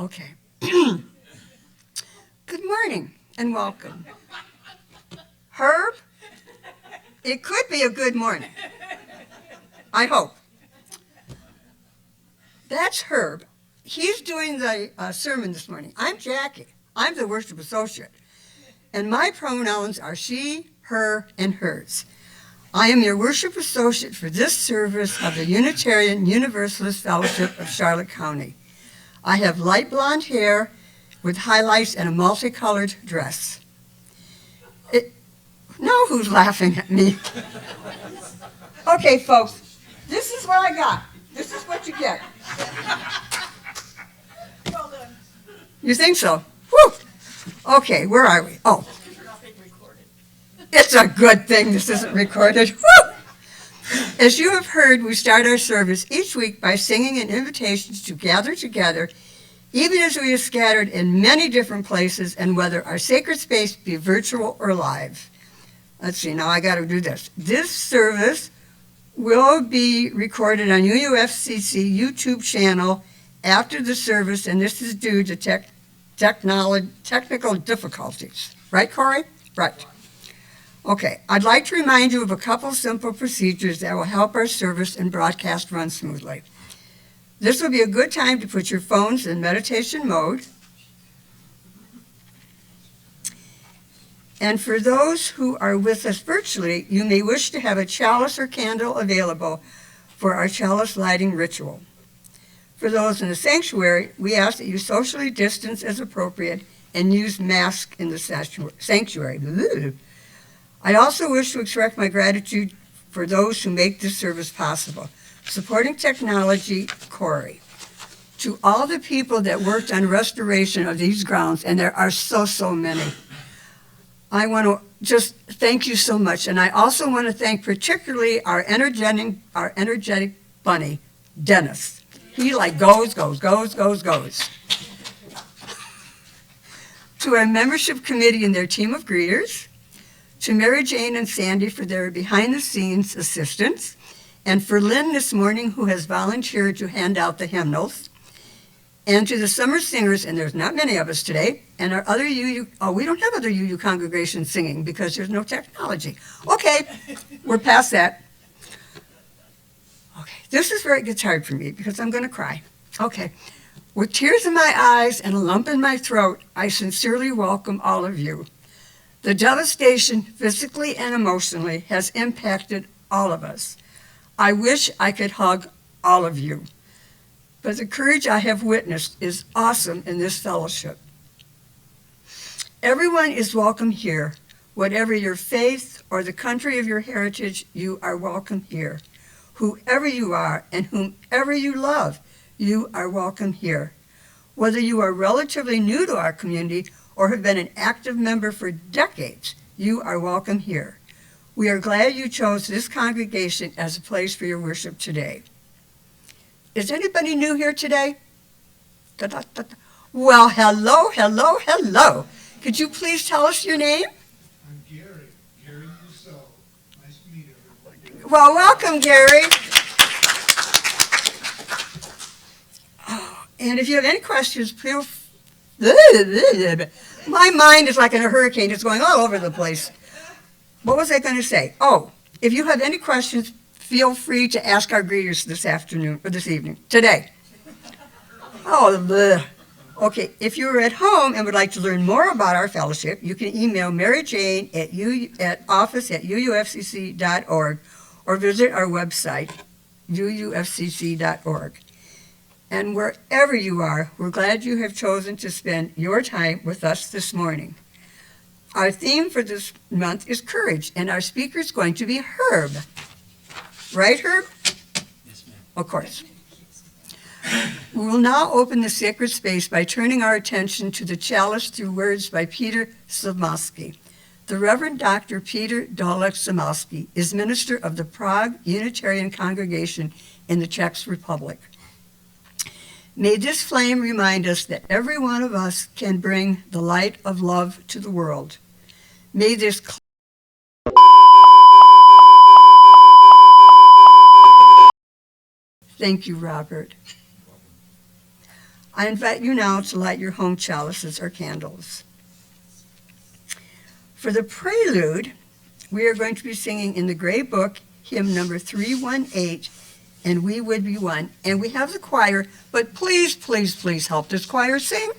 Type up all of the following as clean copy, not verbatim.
Okay. Good morning and welcome. Herb, it could be a good morning. I hope. That's Herb. He's doing the sermon this morning. I'm Jackie. I'm the worship associate. And my pronouns are she, her, and hers. I am your worship associate for this service of the Unitarian Universalist Fellowship of Charlotte County. I have light blonde hair with highlights and a multicolored dress. Now who's laughing at me? Okay, folks, this is what I got. This is what you get. Well done. You think so? Whew. Okay, where are we? Oh. It's a good thing this isn't recorded. Whew. As you have heard, we start our service each week by singing an invitation to gather together, even as we are scattered in many different places, and whether our sacred space be virtual or live. Let's see, now I got to do this. This service will be recorded on UUFCC YouTube channel after the service, and this is due to technical difficulties. Right, Corey? Right. Okay, I'd like to remind you of a couple simple procedures that will help our service and broadcast run smoothly. This will be a good time to put your phones in meditation mode. And for those who are with us virtually, you may wish to have a chalice or candle available for our chalice lighting ritual. For those in the sanctuary, we ask that you socially distance as appropriate and use masks in the sanctuary. I also wish to express my gratitude for those who make this service possible. Supporting technology, Corey. To all the people that worked on restoration of these grounds, and there are so many, I want to just thank you so much. And I also want to thank particularly our energetic bunny, Dennis. He like goes. To our membership committee and their team of greeters, to Mary Jane and Sandy for their behind-the-scenes assistance, and for Lynn this morning, who has volunteered to hand out the hymnals, and to the summer singers, and there's not many of us today, and our other we don't have other UU congregations singing because there's no technology. Okay, we're past that. Okay, this is where it gets hard for me because I'm going to cry. Okay, with tears in my eyes and a lump in my throat, I sincerely welcome all of you. The devastation, physically and emotionally, has impacted all of us. I wish I could hug all of you, but the courage I have witnessed is awesome in this fellowship. Everyone is welcome here. Whatever your faith or the country of your heritage, you are welcome here. Whoever you are and whomever you love, you are welcome here. Whether you are relatively new to our community or have been an active member for decades, you are welcome here. We are glad you chose this congregation as a place for your worship today. Is anybody new here today? Well, hello. Could you please tell us your name? I'm Gary Rousseau. Nice to meet everybody. Well, welcome, Gary. Oh, and if you have any questions, feel my mind is like in a hurricane. It's going all over the place. What was I going to say? Oh, if you have any questions, feel free to ask our greeters this afternoon or this evening, today. Okay, if you're at home and would like to learn more about our fellowship, you can email Mary Jane at office@uufcc.org or visit our website, uufcc.org. And wherever you are, we're glad you have chosen to spend your time with us this morning. Our theme for this month is courage, and our speaker is going to be Herb. Right, Herb? Yes, ma'am. Of course. We will now open the sacred space by turning our attention to the chalice through words by Peter Slomowski. The Reverend Dr. Peter Dolek Slomowski is minister of the Prague Unitarian Congregation in the Czech Republic. May this flame remind us that every one of us can bring the light of love to the world. May this Thank you, Robert. I invite you now to light your home chalices or candles. For the prelude, we are going to be singing in the Gray Book, hymn number 318, And We Would Be One. And we have the choir, but please, please, please help this choir sing.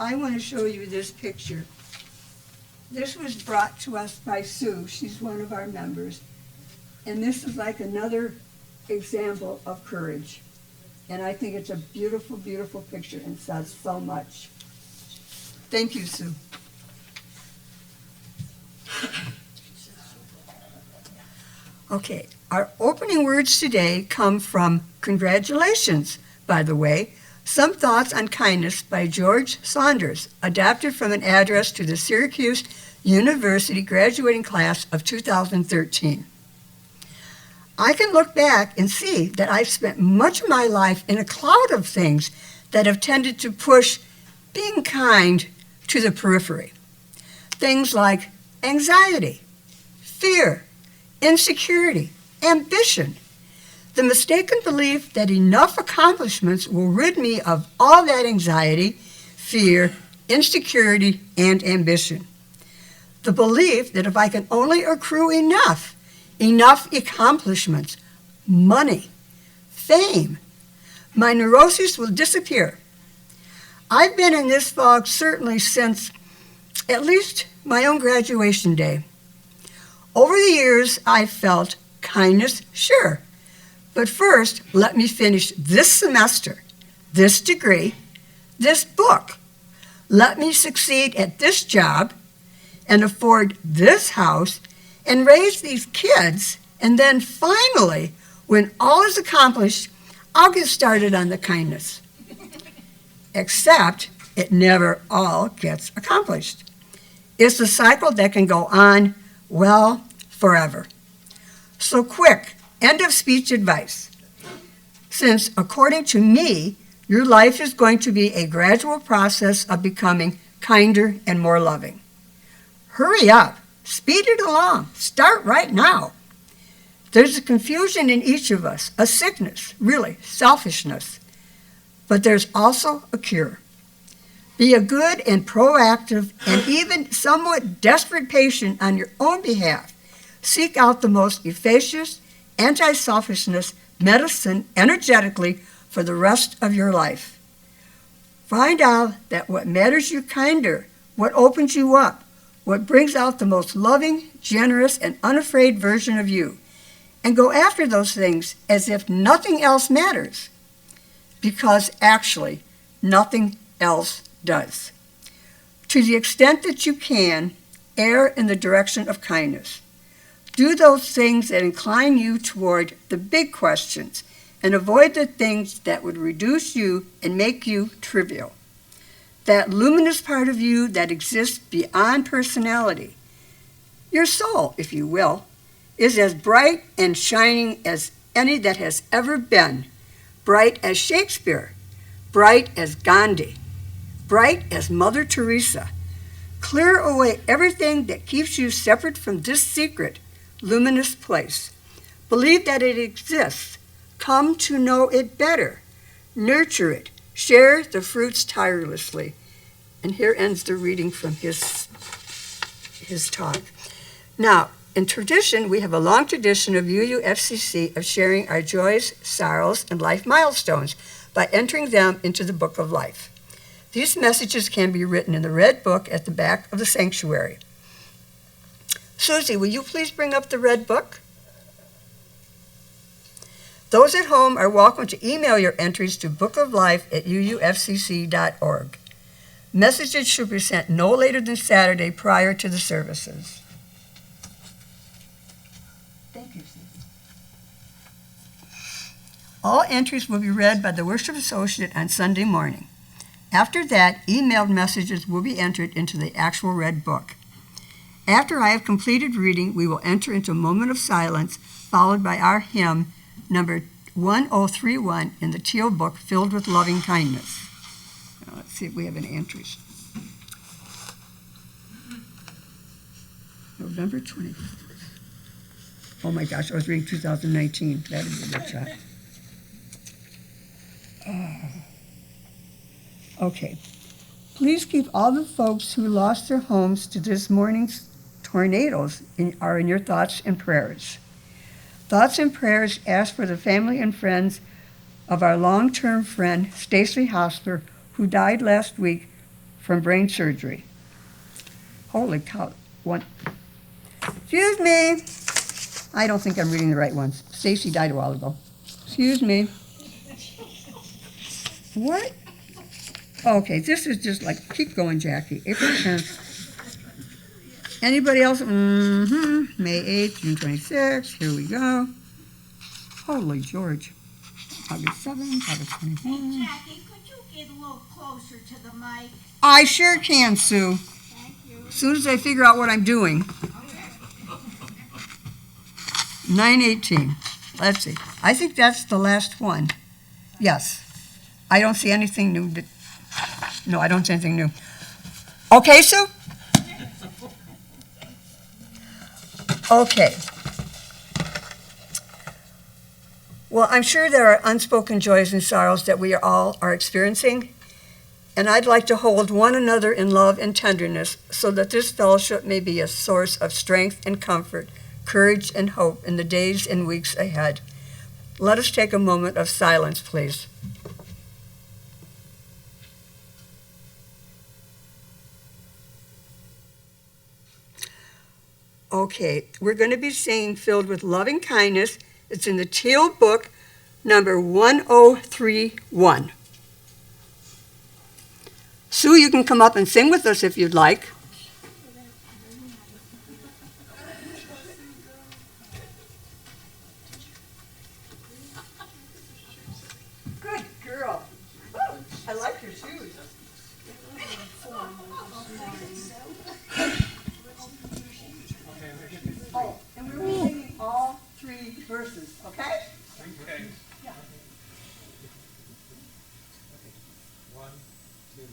I want to show you this picture. This was brought to us by Sue. She's one of our members. And this is like another example of courage. And I think it's a beautiful, beautiful picture and says so much. Thank you, Sue. Okay, our opening words today come from Congratulations, by the way, Some Thoughts on Kindness by George Saunders, adapted from an address to the Syracuse University graduating class of 2013. I can look back and see that I've spent much of my life in a cloud of things that have tended to push being kind to the periphery. Things like anxiety, fear, insecurity, ambition, the mistaken belief that enough accomplishments will rid me of all that anxiety, fear, insecurity, and ambition. The belief that if I can only accrue enough accomplishments, money, fame, my neuroses will disappear. I've been in this fog certainly since at least my own graduation day. Over the years, I've felt kindness, sure. But first, let me finish this semester, this degree, this book. Let me succeed at this job and afford this house and raise these kids. And then finally, when all is accomplished, I'll get started on the kindness. Except it never all gets accomplished. It's a cycle that can go on, well, forever. So quick, end of speech advice. Since, according to me, your life is going to be a gradual process of becoming kinder and more loving. Hurry up, speed it along, start right now. There's a confusion in each of us, a sickness, really, selfishness. But there's also a cure. Be a good and proactive and even somewhat desperate patient on your own behalf. Seek out the most efficacious anti-selfishness medicine energetically for the rest of your life. Find out that what matters you kinder, what opens you up, what brings out the most loving, generous, and unafraid version of you, and go after those things as if nothing else matters, because actually nothing else does. To the extent that you can, err in the direction of kindness. Do those things that incline you toward the big questions and avoid the things that would reduce you and make you trivial. That luminous part of you that exists beyond personality, your soul, if you will, is as bright and shining as any that has ever been, bright as Shakespeare, bright as Gandhi, bright as Mother Teresa. Clear away everything that keeps you separate from this secret, luminous place. Believe that it exists. Come to know it better. Nurture it. Share the fruits tirelessly. And here ends the reading from his talk. Now, in tradition, we have a long tradition of UUFCC of sharing our joys, sorrows, and life milestones by entering them into the Book of Life. These messages can be written in the red book at the back of the sanctuary. Susie, will you please bring up the red book? Those at home are welcome to email your entries to bookoflife@uufcc.org. Messages should be sent no later than Saturday prior to the services. Thank you, Susie. All entries will be read by the worship associate on Sunday morning. After that, emailed messages will be entered into the actual red book. After I have completed reading, we will enter into a moment of silence, followed by our hymn, number 1031 in the teal book, Filled with Loving Kindness. Now, let's see if we have any entries. November 24th. Oh my gosh, I was reading 2019. That is a good shot. Okay. Please keep all the folks who lost their homes to this morning's tornadoes are in your thoughts and prayers. Thoughts and prayers ask for the family and friends of our long-term friend, Stacy Hostler, who died last week from brain surgery. Holy cow. Excuse me. I don't think I'm reading the right ones. Stacy died a while ago. Excuse me. What? Okay, this is just like, keep going, Jackie. April 10th. Anybody else? May 8th, June 26th. Here we go. Holy George. August 7th, August 21st. Jackie, could you get a little closer to the mic? I sure can, Sue. Thank you. As soon as I figure out what I'm doing. 9/18. Let's see. I think that's the last one. Yes. I don't see anything new. No, I don't see anything new. Okay, Sue? Okay. Well, I'm sure there are unspoken joys and sorrows that we all are experiencing, and I'd like to hold one another in love and tenderness so that this fellowship may be a source of strength and comfort, courage and hope in the days and weeks ahead. Let us take a moment of silence, please. Okay, we're going to be singing Filled with Loving Kindness. It's in the teal book, number 1031. Sue, you can come up and sing with us if you'd like. like your shoes. Oh, and we were singing all three verses, okay? Okay. Yeah. One, two.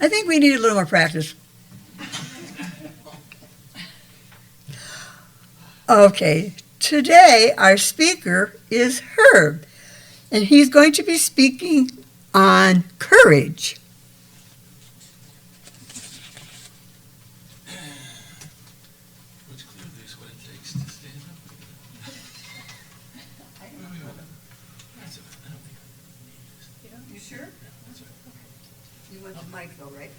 I think we need a little more practice. Okay, today our speaker is Herb, and he's going to be speaking on courage. It's clear this what it takes to stand up. That's all right. I don't think I need this. You sure? That's all right. You want the mic though, right?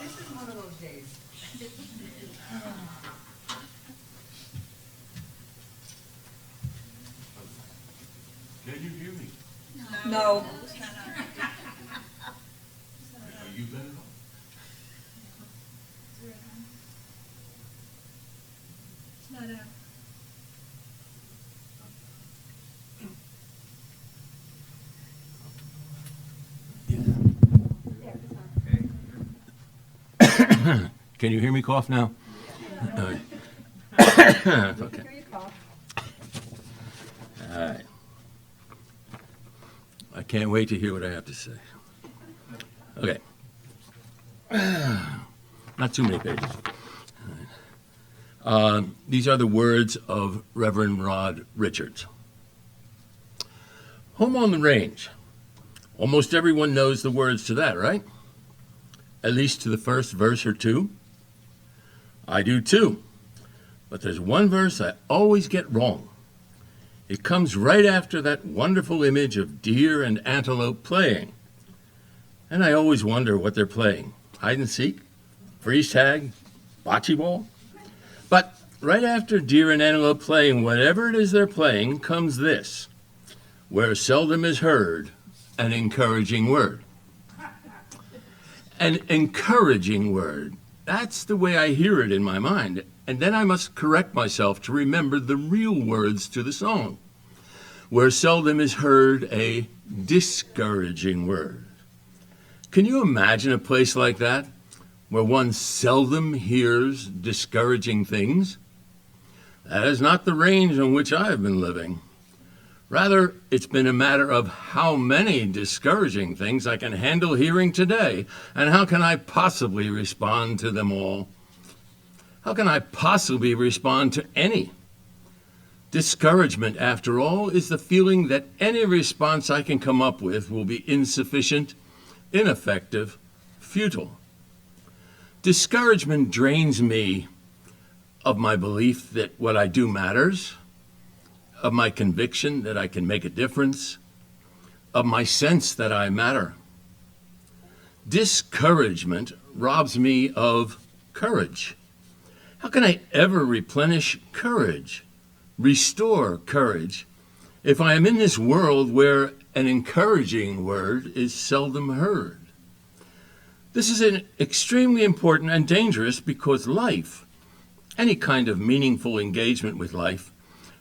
This is one of those days. Can you hear me? No. Are you better off? Can you hear me cough now? Okay. All right. I can't wait to hear what I have to say. Okay. Not too many pages. These are the words of Reverend Rod Richards. Home on the Range. Almost everyone knows the words to that, right? At least to the first verse or two. I do too. But there's one verse I always get wrong. It comes right after that wonderful image of deer and antelope playing. And I always wonder what they're playing. Hide and seek? Freeze tag? Bocce ball? But right after deer and antelope playing whatever it is they're playing comes this, where seldom is heard an encouraging word. An encouraging word. That's the way I hear it in my mind. And then I must correct myself to remember the real words to the song, where seldom is heard a discouraging word. Can you imagine a place like that, where one seldom hears discouraging things? That is not the range in which I have been living. Rather, it's been a matter of how many discouraging things I can handle hearing today, and how can I possibly respond to them all? How can I possibly respond to any? Discouragement, after all, is the feeling that any response I can come up with will be insufficient, ineffective, futile. Discouragement drains me of my belief that what I do matters, of my conviction that I can make a difference, of my sense that I matter. Discouragement robs me of courage. How can I ever replenish courage, restore courage, if I am in this world where an encouraging word is seldom heard? This is extremely important and dangerous because life, any kind of meaningful engagement with life,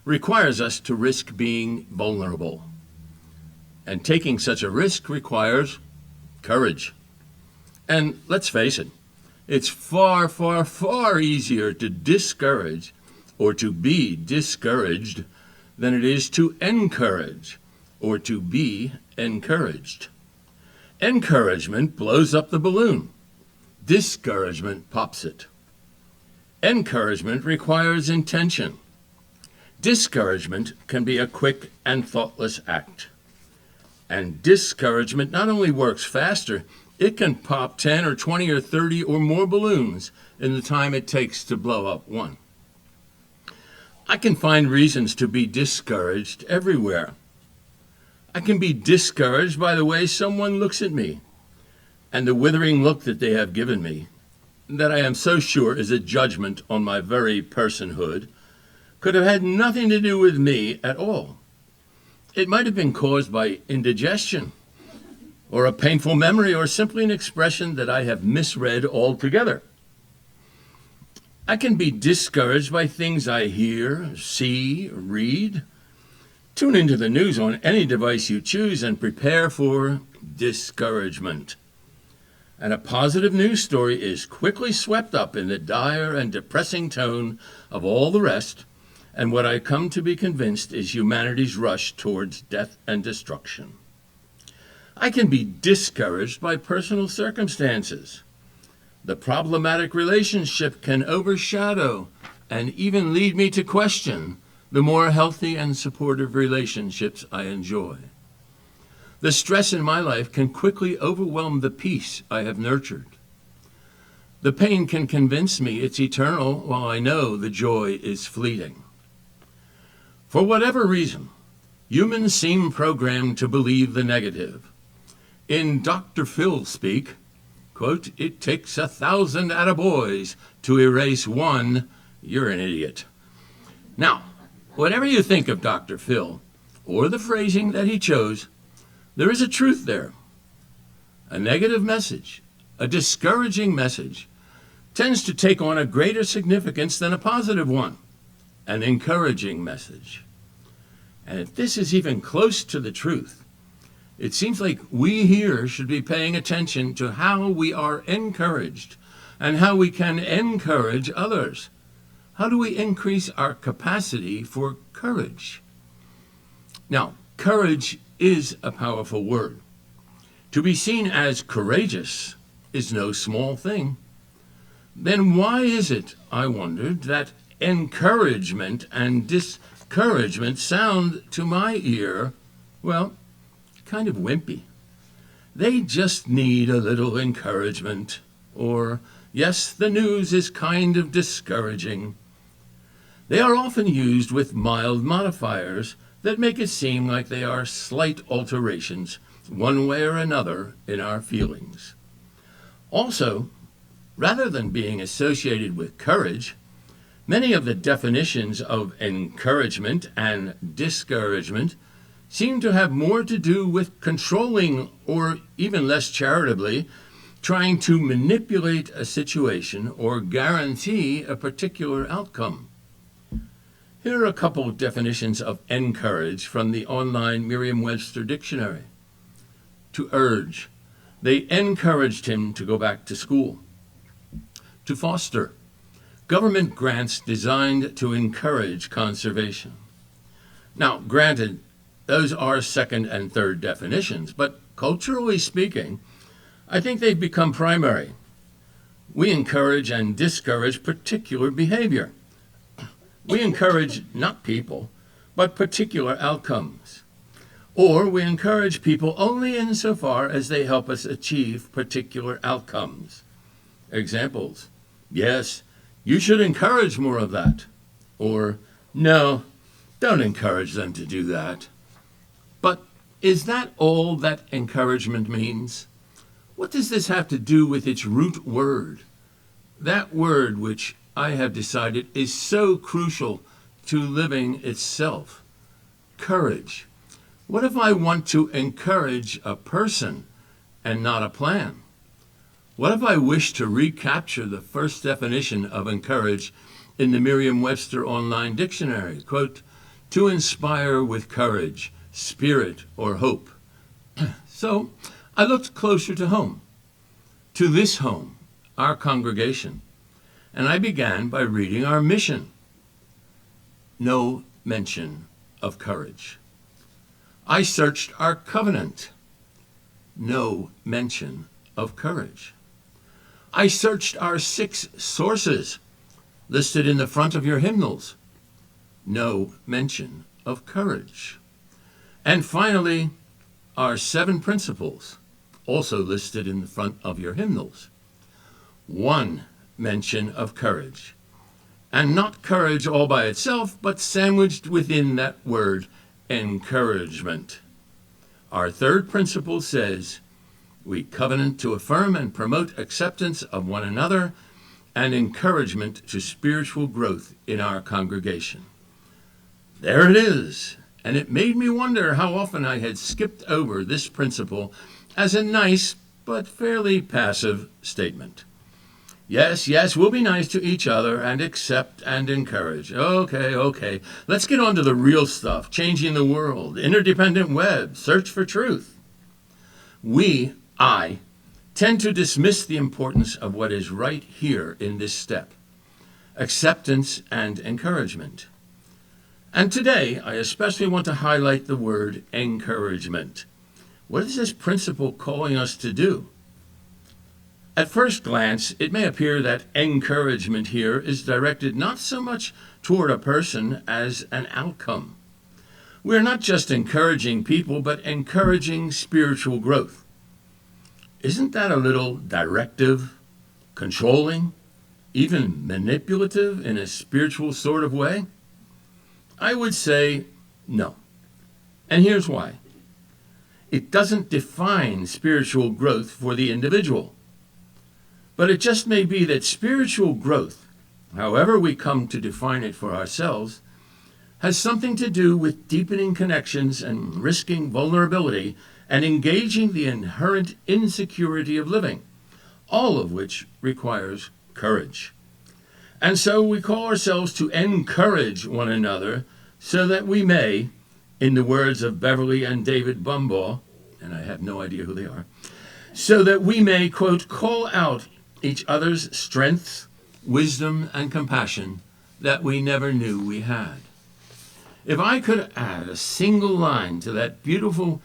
requires us to risk being vulnerable. And taking such a risk requires courage. And let's face it, it's far, far, far easier to discourage or to be discouraged than it is to encourage or to be encouraged. Encouragement blows up the balloon. Discouragement pops it. Encouragement requires intention. Discouragement can be a quick and thoughtless act. And discouragement not only works faster, it can pop 10 or 20 or 30 or more balloons in the time it takes to blow up one. I can find reasons to be discouraged everywhere. I can be discouraged by the way someone looks at me and the withering look that they have given me, that I am so sure is a judgment on my very personhood, could have had nothing to do with me at all. It might have been caused by indigestion, or a painful memory, or simply an expression that I have misread altogether. I can be discouraged by things I hear, see, read. Tune into the news on any device you choose and prepare for discouragement. And a positive news story is quickly swept up in the dire and depressing tone of all the rest, and what I come to be convinced is humanity's rush towards death and destruction. I can be discouraged by personal circumstances. The problematic relationship can overshadow and even lead me to question the more healthy and supportive relationships I enjoy. The stress in my life can quickly overwhelm the peace I have nurtured. The pain can convince me it's eternal while I know the joy is fleeting. For whatever reason, humans seem programmed to believe the negative. In Dr. Phil speak, quote, "It takes 1,000 attaboys to erase one, you're an idiot." Now, whatever you think of Dr. Phil, or the phrasing that he chose, there is a truth there. A negative message, a discouraging message, tends to take on a greater significance than a positive one, an encouraging message. And if this is even close to the truth, it seems like we here should be paying attention to how we are encouraged and how we can encourage others. How do we increase our capacity for courage? Now, courage is a powerful word. To be seen as courageous is no small thing. Then why is it, I wondered, that encouragement and discouragement sound to my ear, well, kind of wimpy? They just need a little encouragement. Or, yes, the news is kind of discouraging. They are often used with mild modifiers that make it seem like they are slight alterations, one way or another, in our feelings. Also, rather than being associated with courage, many of the definitions of encouragement and discouragement seem to have more to do with controlling, or even less charitably, trying to manipulate a situation or guarantee a particular outcome. Here are a couple of definitions of encourage from the online Merriam-Webster dictionary. To urge. They encouraged him to go back to school. To foster. government grants designed to encourage conservation. Now, granted, those are second and third definitions, but culturally speaking, I think they've become primary. We encourage and discourage particular behavior. We encourage not people, but particular outcomes. Or we encourage people only insofar as they help us achieve particular outcomes. Examples: yes, you should encourage more of that. Or, no, don't encourage them to do that. But is that all that encouragement means? What does this have to do with its root word? That word which I have decided is so crucial to living itself. Courage. What if I want to encourage a person and not a plan? What if I wish to recapture the first definition of encourage in the Merriam-Webster Online Dictionary? Quote, to inspire with courage, spirit, or hope. So I looked closer to home, to this home, our congregation, and I began by reading our mission. No mention of courage. I searched our covenant. No mention of courage. I searched our 6 sources listed in the front of your hymnals. No mention of courage. And finally, our 7 principles, also listed in the front of your hymnals. 1 mention of courage. And not courage all by itself, but sandwiched within that word, encouragement. Our 3rd principle says, we covenant to affirm and promote acceptance of one another and encouragement to spiritual growth in our congregation. There it is, and it made me wonder how often I had skipped over this principle as a nice but fairly passive statement. Yes, we'll be nice to each other and accept and encourage. Okay. Let's get on to the real stuff, changing the world, interdependent web, search for truth. I tend to dismiss the importance of what is right here in this step, acceptance and encouragement. And today, I especially want to highlight the word encouragement. What is this principle calling us to do? At first glance, it may appear that encouragement here is directed not so much toward a person as an outcome. We are not just encouraging people, but encouraging spiritual growth. Isn't that a little directive, controlling, even manipulative in a spiritual sort of way? I would say no. And here's why. It doesn't define spiritual growth for the individual. But it just may be that spiritual growth, however we come to define it for ourselves, has something to do with deepening connections and risking vulnerability and engaging the inherent insecurity of living, all of which requires courage. And so we call ourselves to encourage one another so that we may, in the words of Beverly and David Bumbaugh, and I have no idea who they are, so that we may, quote, call out each other's strengths, wisdom, and compassion that we never knew we had. If I could add a single line to that beautiful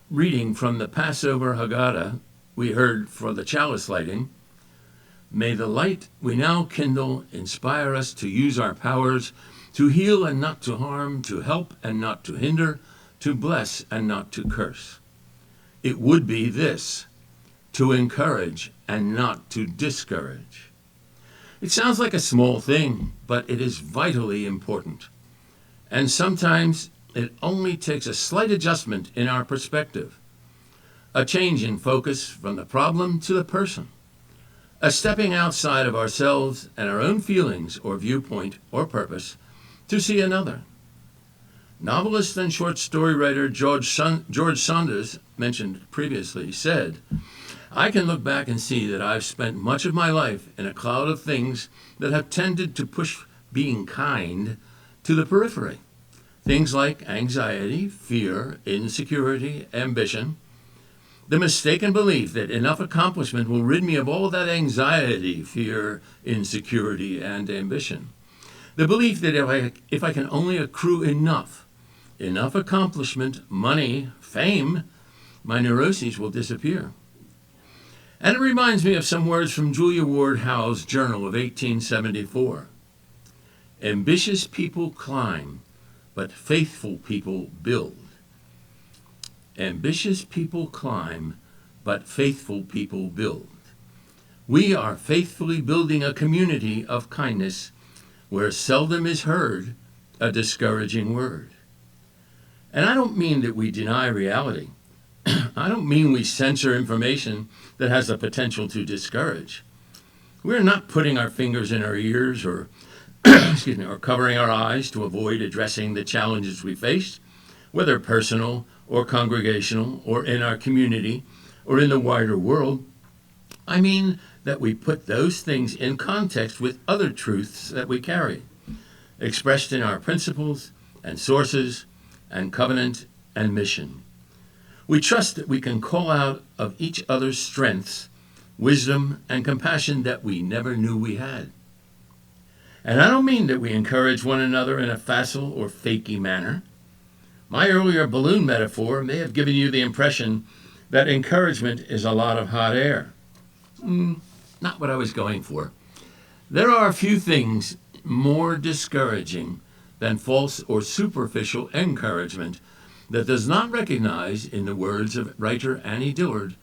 reading from the Passover Haggadah we heard for the chalice lighting, may the light we now kindle inspire us to use our powers to heal and not to harm, to help and not to hinder, to bless and not to curse. It would be this: to encourage and not to discourage. It sounds like a small thing, but it is vitally important. And sometimes it only takes a slight adjustment in our perspective, a change in focus from the problem to the person, a stepping outside of ourselves and our own feelings or viewpoint or purpose to see another. Novelist and short story writer George Saunders, mentioned previously, said, I can look back and see that I've spent much of my life in a cloud of things that have tended to push being kind to the periphery. Things like anxiety, fear, insecurity, ambition. The mistaken belief that enough accomplishment will rid me of all that anxiety, fear, insecurity, and ambition. The belief that if I can only accrue enough accomplishment, money, fame, my neuroses will disappear. And it reminds me of some words from Julia Ward Howe's journal of 1874. Ambitious people climb, but faithful people build. Ambitious people climb, but faithful people build. We are faithfully building a community of kindness where seldom is heard a discouraging word. And I don't mean that we deny reality. I don't mean we censor information that has the potential to discourage. We're not putting our fingers in our ears or or covering our eyes to avoid addressing the challenges we face, whether personal or congregational or in our community or in the wider world. I mean that we put those things in context with other truths that we carry, expressed in our principles and sources and covenant and mission. We trust that we can call out of each other's strengths, wisdom, and compassion that we never knew we had. And I don't mean that we encourage one another in a facile or fakey manner. My earlier balloon metaphor may have given you the impression that encouragement is a lot of hot air. Not what I was going for. There are a few things more discouraging than false or superficial encouragement that does not recognize, in the words of writer Annie Dillard,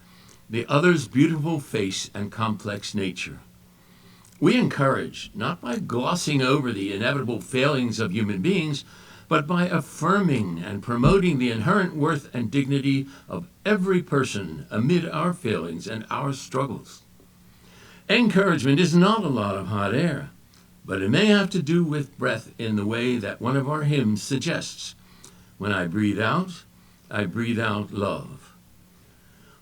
the other's beautiful face and complex nature. We encourage not by glossing over the inevitable failings of human beings, but by affirming and promoting the inherent worth and dignity of every person amid our failings and our struggles. Encouragement is not a lot of hot air, but it may have to do with breath in the way that one of our hymns suggests. When I breathe out love.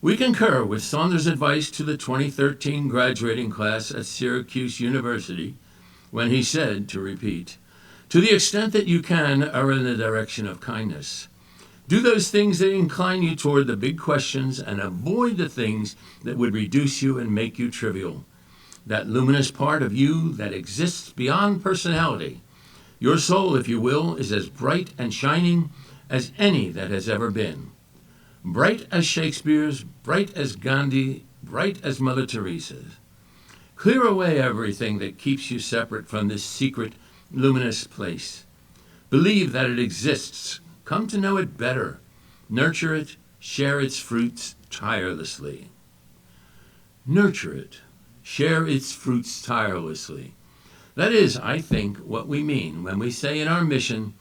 We concur with Saunders' advice to the 2013 graduating class at Syracuse University when he said, to repeat, to the extent that you can err in the direction of kindness. Do those things that incline you toward the big questions and avoid the things that would reduce you and make you trivial. That luminous part of you that exists beyond personality. Your soul, if you will, is as bright and shining as any that has ever been. Bright as Shakespeare's, bright as Gandhi, bright as Mother Teresa's. Clear away everything that keeps you separate from this secret, luminous place. Believe that it exists. Come to know it better. Nurture it. Share its fruits tirelessly. Nurture it. Share its fruits tirelessly. That is, I think, what we mean when we say in our mission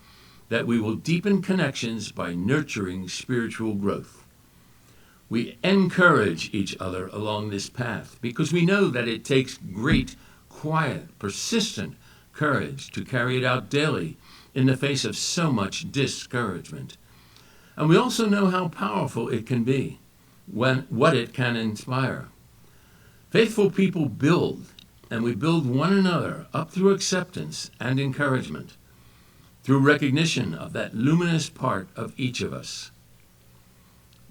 that we will deepen connections by nurturing spiritual growth. We encourage each other along this path because we know that it takes great, quiet, persistent courage to carry it out daily in the face of so much discouragement. And we also know how powerful it can be, what it can inspire. Faithful people build, and we build one another up through acceptance and encouragement, through recognition of that luminous part of each of us.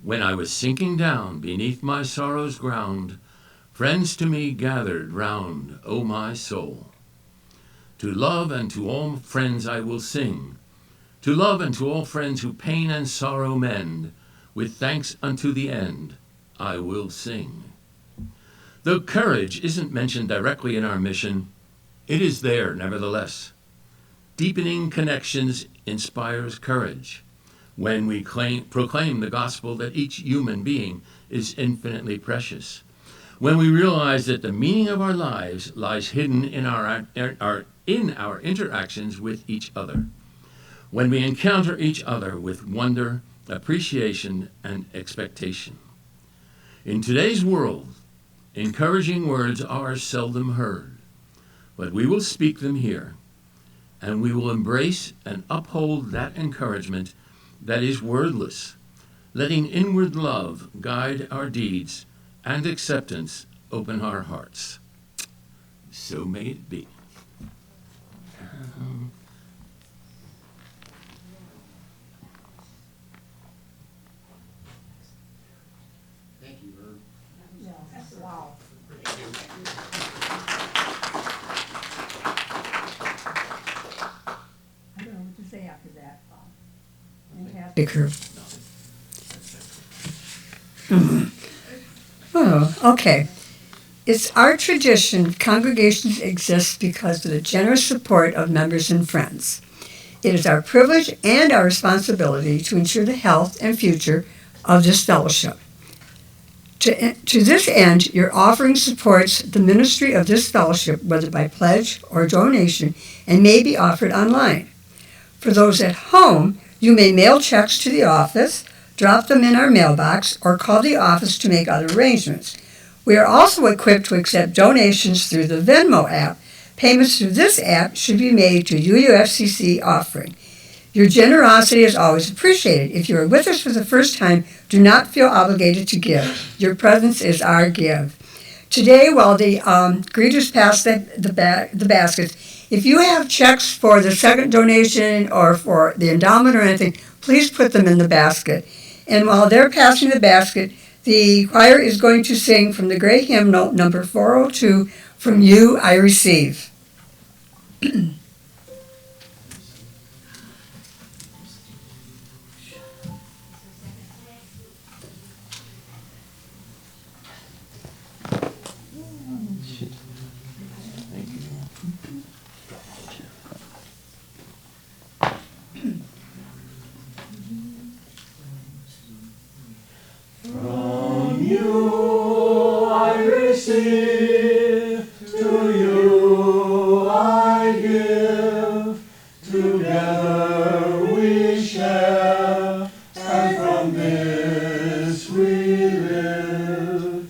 When I was sinking down beneath my sorrow's ground, friends to me gathered round, O my soul. To love and to all friends I will sing, to love and to all friends who pain and sorrow mend, with thanks unto the end I will sing. Though courage isn't mentioned directly in our mission, it is there nevertheless. Deepening connections inspires courage when we proclaim the gospel that each human being is infinitely precious. When we realize that the meaning of our lives lies hidden in our interactions with each other. When we encounter each other with wonder, appreciation, and expectation. In today's world, encouraging words are seldom heard, but we will speak them here. And we will embrace and uphold that encouragement that is wordless, letting inward love guide our deeds and acceptance open our hearts. So may it be. after that. Bigger. Oh, okay. It's our tradition congregations exist because of the generous support of members and friends. It is our privilege and our responsibility to ensure the health and future of this fellowship. To this end, your offering supports the ministry of this fellowship, whether by pledge or donation, and may be offered online. For those at home, you may mail checks to the office, drop them in our mailbox, or call the office to make other arrangements. We are also equipped to accept donations through the Venmo app. Payments through this app should be made to UUFCC offering. Your generosity is always appreciated. If you are with us for the first time, do not feel obligated to give. Your presence is our give. Today, while the greeters pass the baskets, if you have checks for the second donation or for the endowment or anything, please put them in the basket. And while they're passing the basket, the choir is going to sing from the Gray Hymnal, number 402, From You I Receive. From you I receive, to you I give, together we share, and from this we live.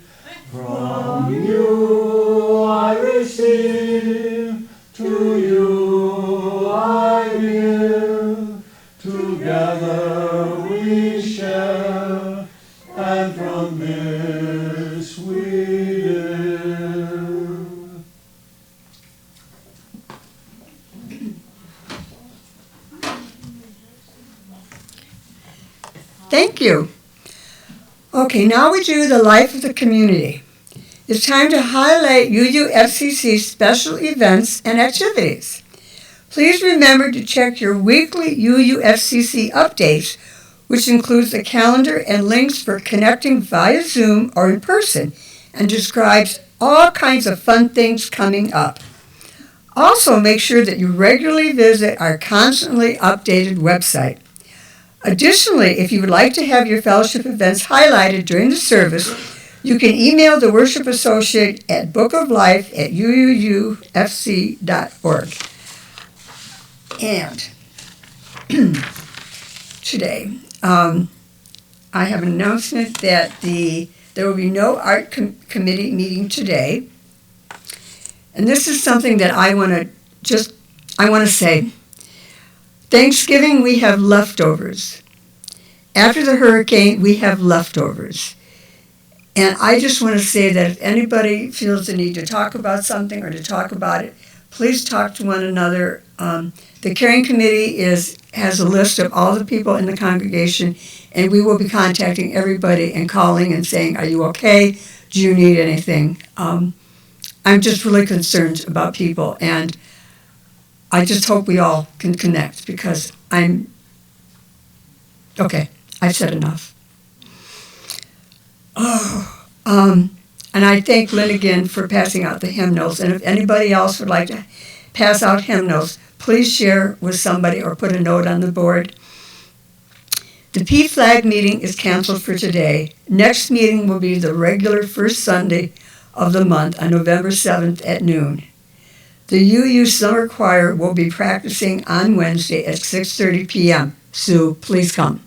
From you I receive, to you I give, together we share, and from this we live. Thank you. Okay, now we do the life of the community. It's time to highlight UUFCC special events and activities. Please remember to check your weekly UUFCC updates, which includes a calendar and links for connecting via Zoom or in person, and describes all kinds of fun things coming up. Also, make sure that you regularly visit our constantly updated website. Additionally, if you would like to have your fellowship events highlighted during the service, you can email the worship associate at bookoflife@uuufc.org. And today, I have an announcement that there will be no art committee meeting today. And this is something that I want to say. Thanksgiving, we have leftovers. After the hurricane, we have leftovers. And I just want to say that if anybody feels the need to talk about something or to talk about it, please talk to one another. The caring committee has a list of all the people in the congregation, and we will be contacting everybody and calling and saying, are you okay? Do you need anything? I'm just really concerned about people, and I just hope we all can connect, because okay, I've said enough. And I thank Lynn again for passing out the hymnals, and if anybody else would like to pass out hymnals, please share with somebody or put a note on the board. The PFLAG meeting is canceled for today. Next meeting will be the regular first Sunday of the month on November 7th at noon. The UU Summer Choir will be practicing on Wednesday at 6:30 p.m. Sue, please come.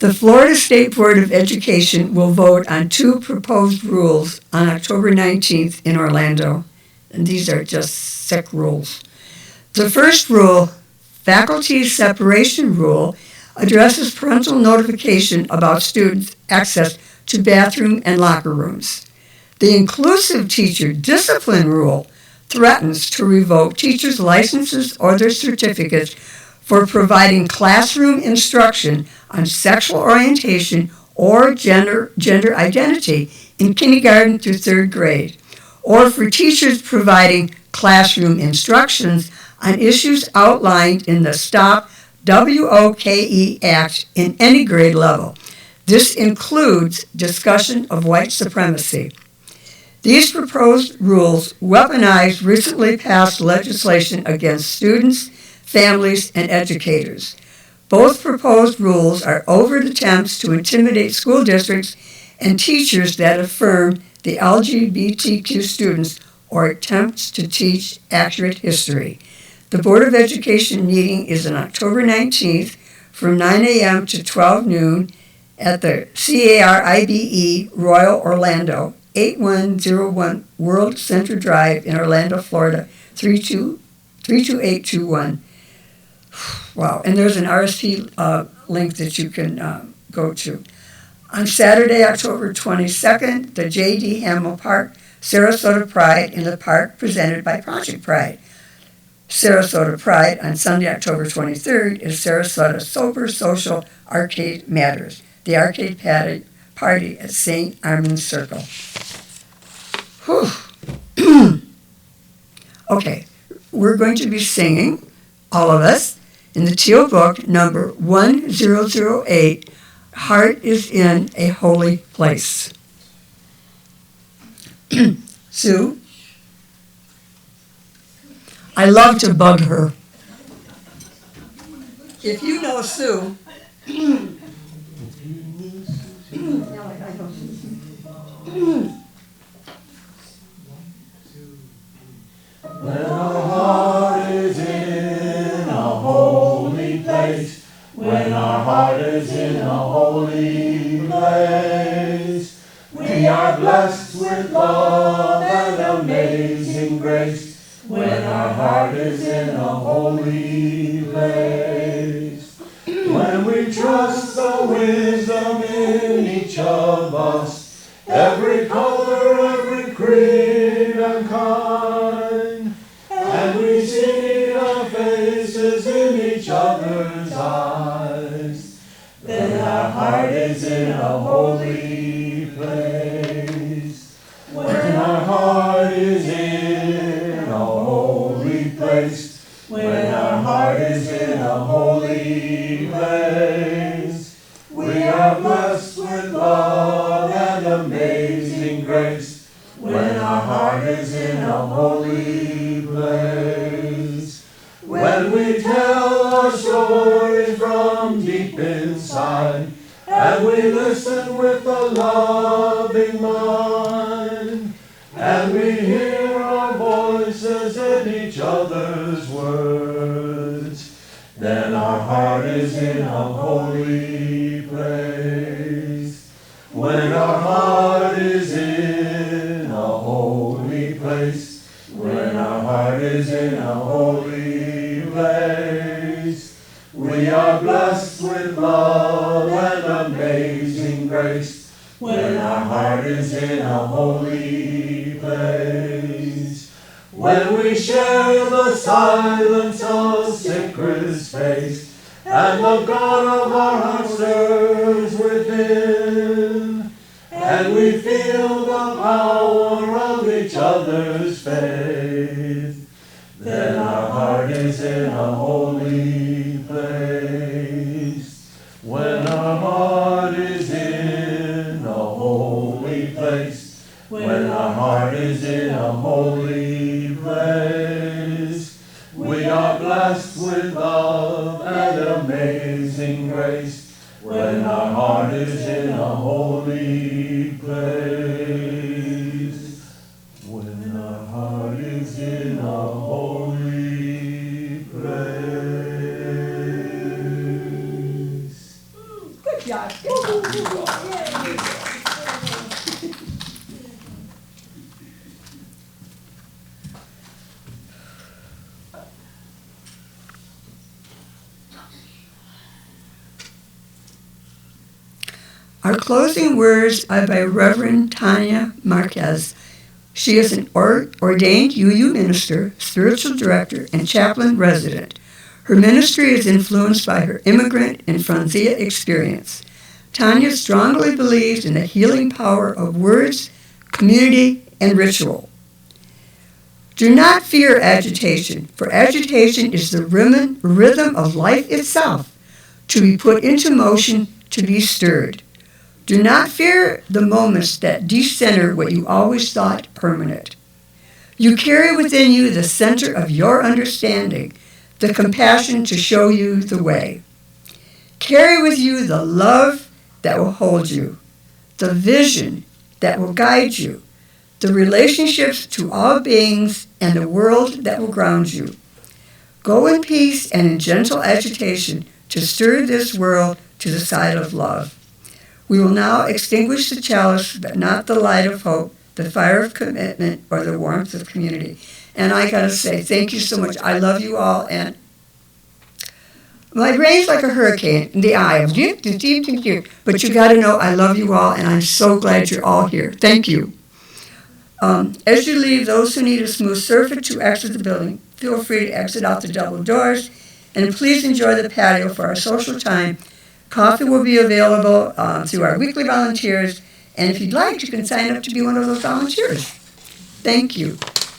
The Florida State Board of Education will vote on 2 proposed rules on October 19th in Orlando, and these are just sick rules. The first rule, Faculty Separation Rule, addresses parental notification about students' access to bathroom and locker rooms. The Inclusive Teacher Discipline Rule threatens to revoke teachers' licenses or their certificates for providing classroom instruction on sexual orientation or gender identity in kindergarten through 3rd grade, or for teachers providing classroom instructions on issues outlined in the Stop WOKE Act in any grade level. This includes discussion of white supremacy. These proposed rules weaponize recently passed legislation against students, families, and educators. Both proposed rules are overt attempts to intimidate school districts and teachers that affirm the LGBTQ students or attempts to teach accurate history. The Board of Education meeting is on October 19th from 9 a.m. to 12 noon at the CARIBE Royal Orlando, 8101 World Center Drive in Orlando, Florida, 32821. Wow, and there's an RSP link that you can go to. On Saturday, October 22nd, the J.D. Hamill Park Sarasota Pride in the Park presented by Project Pride. Sarasota Pride on Sunday, October 23rd is Sarasota Sober Social Arcade Matters, the arcade party at St. Armand's Circle. Okay, we're going to be singing, all of us, in the Teal Book, number 1008, Heart is in a Holy Place. Sue? I love to bug her. If you know Sue, When our heart is in a holy place, when our heart is in a holy place, we are blessed with love and amazing grace. When our heart is in a holy place, when we trust the wisdom in each of us, every color, every creed and kind, and we see our faces in each other's eyes, then our heart is in a holy place. When our heart is in a holy place, when our heart is in a holy place, we are blessed with love and amazing grace. When our heart is in a holy place, when we tell our stories from deep inside, and we listen with a loving mind, and we hear our voices in each other's words, then our heart is in a holy place. When our heart is in a holy place, when our heart is in a holy place, we are blessed with love and amazing grace. When our heart is in a holy place, when we share the silence of sacred space, and the God of our heart stirs within, and we feel the power of each other's faith, then our heart is in a holy place. When our heart is in a holy place, when our heart is in a holy place, we are blessed with love and amazing grace. When our heart is in a holy place, when our heart is in a holy place. good job. Our closing words are by Reverend Tanya Marquez. She is an ordained UU minister, spiritual director, and chaplain resident. Her ministry is influenced by her immigrant and Franzia experience. Tanya strongly believes in the healing power of words, community, and ritual. Do not fear agitation, for agitation is the rhythm of life itself, to be put into motion, to be stirred. Do not fear the moments that decenter what you always thought permanent. You carry within you the center of your understanding, the compassion to show you the way. Carry with you the love that will hold you, the vision that will guide you, the relationships to all beings, and the world that will ground you. Go in peace and in gentle agitation to stir this world to the side of love. We will now extinguish the chalice, but not the light of hope, the fire of commitment, or the warmth of community. And I gotta say, thank you so much. I love you all, and my brain's like a hurricane in the eye of but you gotta know I love you all, and I'm so glad you're all here. Thank you. As you leave, those who need a smooth surface to exit the building, feel free to exit out the double doors, and please enjoy the patio for our social time. Coffee will be available through our weekly volunteers, and if you'd like, you can sign up to be one of those volunteers. Thank you.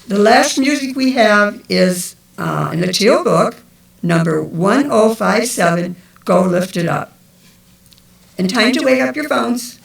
The last music we have is in the Teal Book, number 1057, Go Lift It Up. And time to wake up your phones.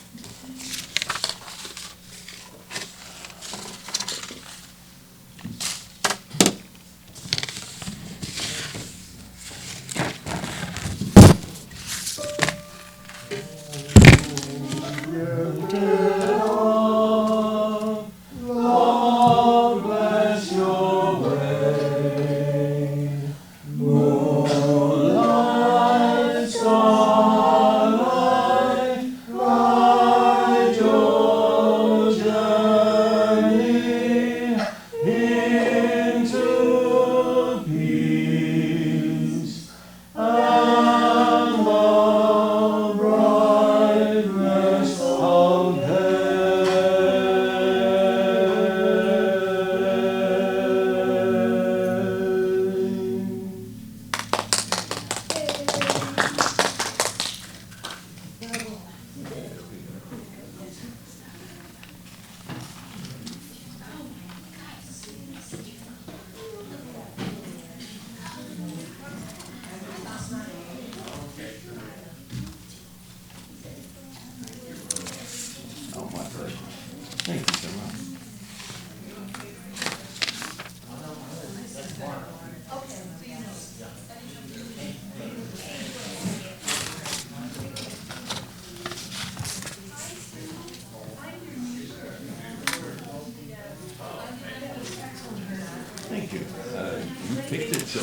Lord bless your way. Moonlight, starlight, light your journey into peace and the brightness of Thank you so much. Thank you. You picked it, so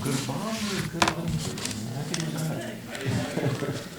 could have bombed or could have been.